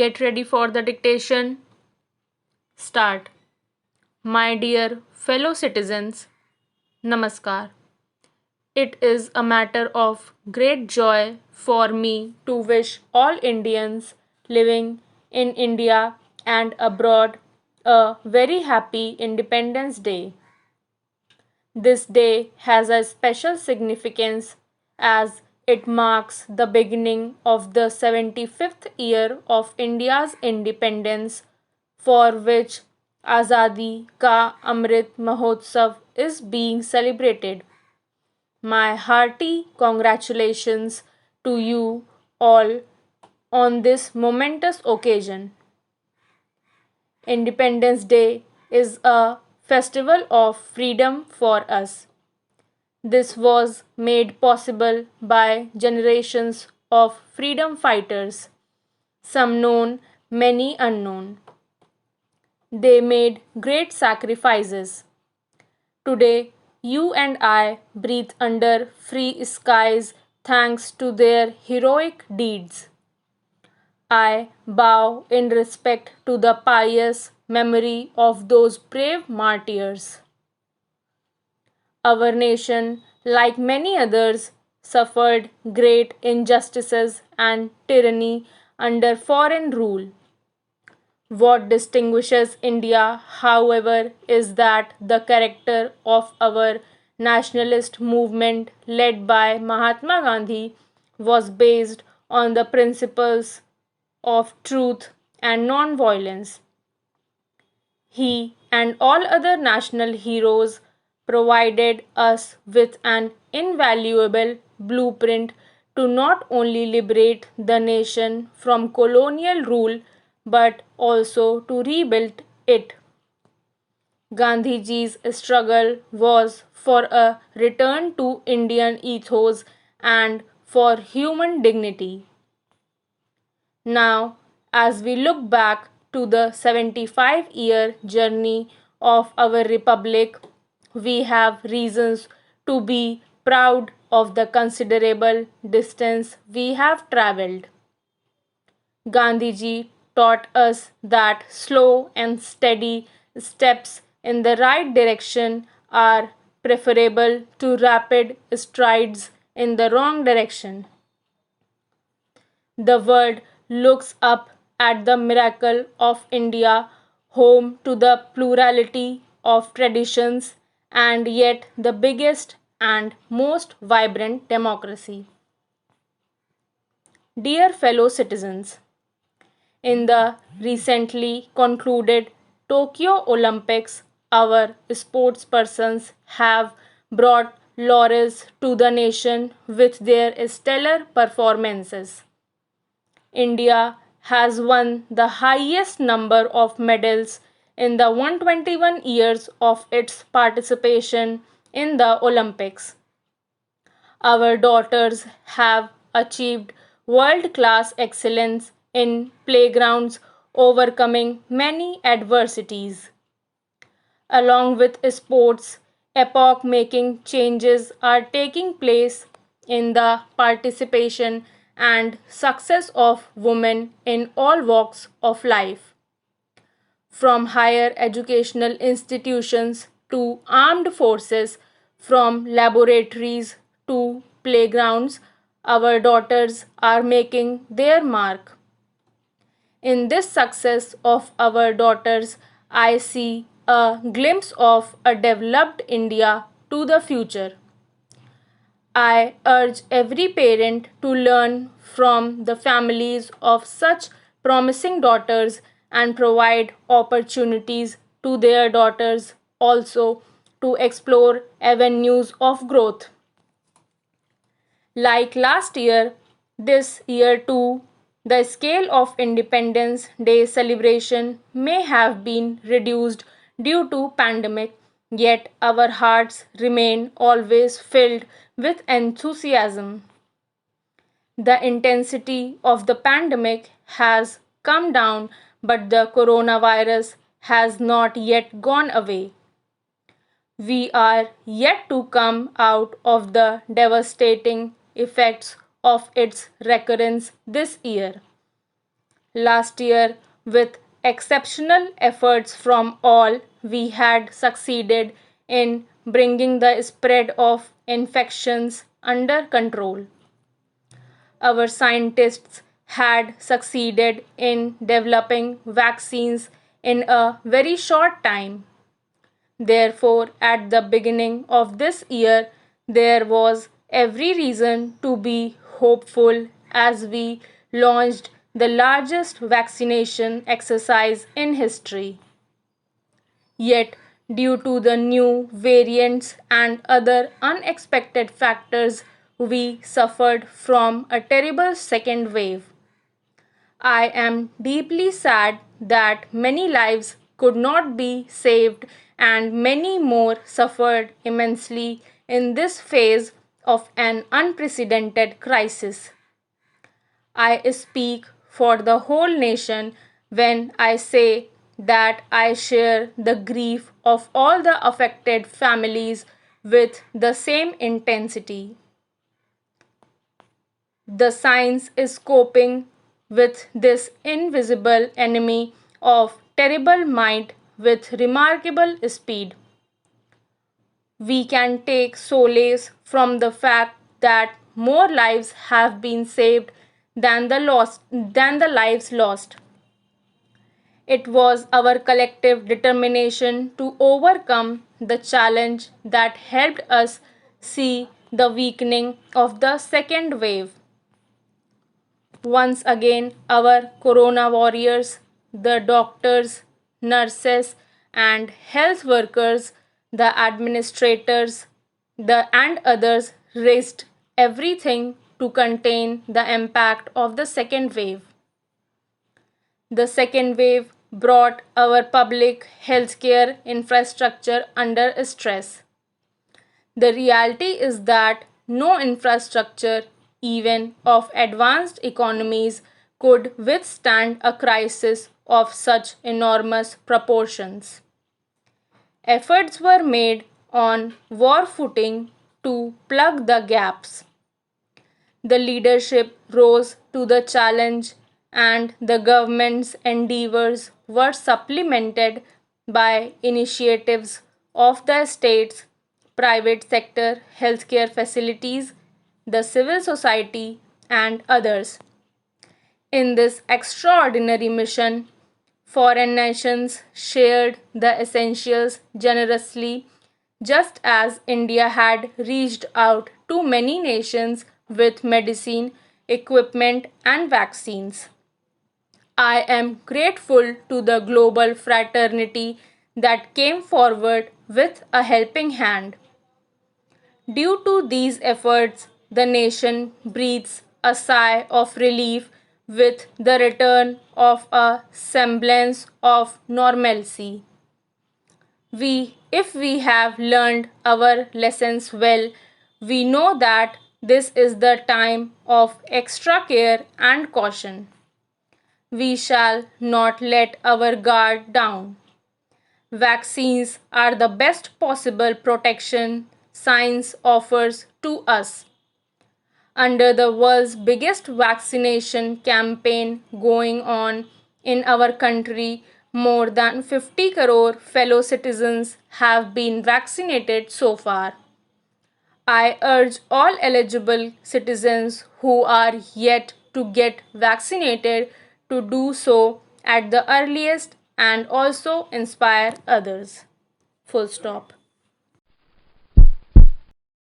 Get ready for the dictation. Start. My dear fellow citizens, Namaskar. It is a matter of great joy for me to wish all Indians living in India and abroad a very happy Independence Day. This day has a special significance as it marks the beginning of the 75th year of India's independence, for which Azadi Ka Amrit Mahotsav is being celebrated. My hearty congratulations to you all on this momentous occasion. Independence Day is a festival of freedom for us. This was made possible by generations of freedom fighters, some known, many unknown. They made great sacrifices. Today, you and I breathe under free skies thanks to their heroic deeds. I bow in respect to the pious memory of those brave martyrs. Our nation, like many others, suffered great injustices and tyranny under foreign rule. What distinguishes India, however, is that the character of our nationalist movement led by Mahatma Gandhi was based on the principles of truth and non-violence. He and all other national heroes provided us with an invaluable blueprint to not only liberate the nation from colonial rule but also to rebuild it. Gandhiji's struggle was for a return to Indian ethos and for human dignity. Now, as we look back to the 75-year journey of our republic, we have reasons to be proud of the considerable distance we have traveled. Gandhiji taught us that slow and steady steps in the right direction are preferable to rapid strides in the wrong direction. The world looks up at the miracle of India, home to the plurality of traditions and yet the biggest and most vibrant democracy. Dear fellow citizens, in the recently concluded Tokyo Olympics, our sportspersons have brought laurels to the nation with their stellar performances. India has won the highest number of medals in the 121 years of its participation in the Olympics. Our daughters have achieved world class excellence in playgrounds, overcoming many adversities. Along with sports, epoch making changes are taking place in the participation and success of women in all walks of life. From higher educational institutions to armed forces, from laboratories to playgrounds, our daughters are making their mark. In this success of our daughters, I see a glimpse of a developed India to the future. I urge every parent to learn from the families of such promising daughters and provide opportunities to their daughters also to explore avenues of growth. Like last year, this year too, the scale of Independence Day celebration may have been reduced due to pandemic, yet our hearts remain always filled with enthusiasm. The intensity of the pandemic has come down, but the coronavirus has not yet gone away. We are yet to come out of the devastating effects of its recurrence this year. Last year, with exceptional efforts from all, we had succeeded in bringing the spread of infections under control. Our scientists had succeeded in developing vaccines in a very short time. Therefore, at the beginning of this year, there was every reason to be hopeful as we launched the largest vaccination exercise in history. Yet, due to the new variants and other unexpected factors, we suffered from a terrible second wave. I am deeply sad that many lives could not be saved and many more suffered immensely in this phase of an unprecedented crisis. I speak for the whole nation when I say that I share the grief of all the affected families with the same intensity. The science is coping with this invisible enemy of terrible might with remarkable speed. We can take solace from the fact that more lives have been saved than the lives lost. It was our collective determination to overcome the challenge that helped us see the weakening of the second wave. Once again, our corona warriors, the doctors, nurses, and health workers, the administrators, and others risked everything to contain the impact of the second wave. The second wave brought our public healthcare infrastructure under stress. The reality is that no infrastructure, even of advanced economies, could withstand a crisis of such enormous proportions. Efforts were made on war footing to plug the gaps. The leadership rose to the challenge, and the government's endeavors were supplemented by initiatives of the states, private sector healthcare facilities, the civil society, and others. In this extraordinary mission, foreign nations shared the essentials generously, just as India had reached out to many nations with medicine, equipment, and vaccines. I am grateful to the global fraternity that came forward with a helping hand. Due to these efforts, the nation breathes a sigh of relief with the return of a semblance of normalcy. If we have learned our lessons well, we know that this is the time of extra care and caution. We shall not let our guard down. Vaccines are the best possible protection science offers to us. Under the world's biggest vaccination campaign going on in our country, more than 50 crore fellow citizens have been vaccinated so far. I urge all eligible citizens who are yet to get vaccinated to do so at the earliest and also inspire others. Full stop.